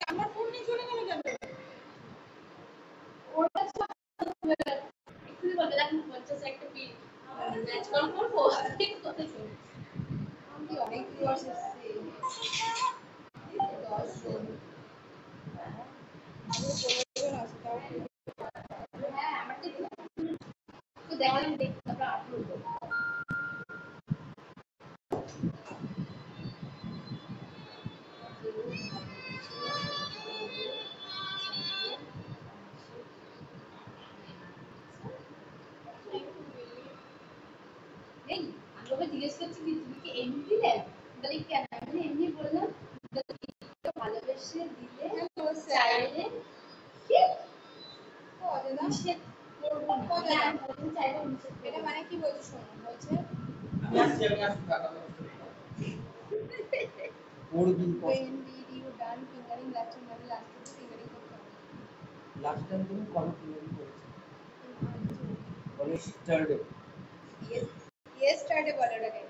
আমার ফোন নিয়ে চলে গেল কেন? অনেক ভিউয়ার্স এসেছে 10 জন হ্যাঁ আমার তো দেখালাম দেখতে তারপর আপলোড করবো এই আমি ওকে জিজ্ঞেস করছি কি তুমি কি এমনি দিলে বলে কেন আমি এমনি বললাম ভালোবেসে দিলে চাইলে কি অজানা নিষেধ করবো না চাইলে নিষেধ এটা মানে কি বলছো শোনো বলছে when did you done fingering last time মানে লাস্ট টাইম ফিঙ্গারিং করতে হবে লাস্ট টাইম তুমি কবে ফিঙ্গারিং করেছো বলে স্টারডে yesterday বলে ওটাকে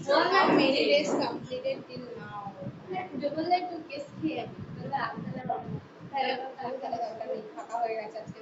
all my many days completed till now বলে একটু কেস খেয়ে তাহলে আপনারা তাহলে দরকার নেই ফাঁকা হয়ে গেছে আজকে